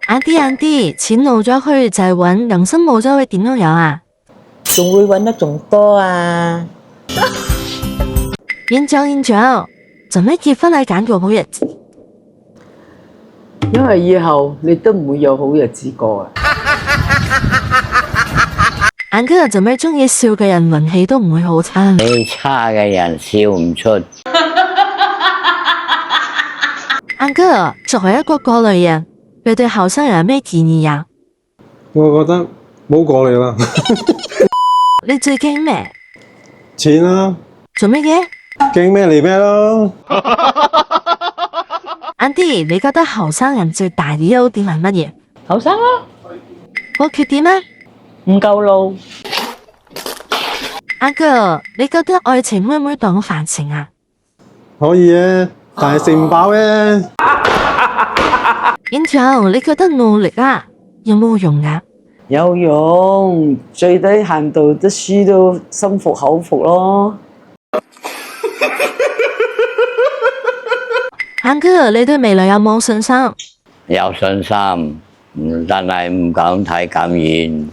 Andy，錢攞咗去就係揾，人生冇咗會點樣樣啊？仲會揾得仲多啊！院長，準備結婚係揀個好日子。因為以後你都唔會有好日子過啊！安哥準備中意笑嘅人運氣都唔會好差。你差嘅人笑唔出。安哥作為一個過來人，你對後生人有咩建議啊？我覺得冇過嚟啦。你最驚咩？錢啦，做咩嘅驚咩嚟咩咯。Andy，你覺得後生人最大嘅優點係乜嘢？後生啊，個缺點啊？唔夠路。安哥，你覺得愛情會唔會當飯錢啊？可以嘅，但係食唔飽嘅。院長，你覺得努力啊有冇用啊？有用，最低限度都輸到心服口服咯。安哥，你對未來有冇信心？有信心，但係唔敢睇咁遠。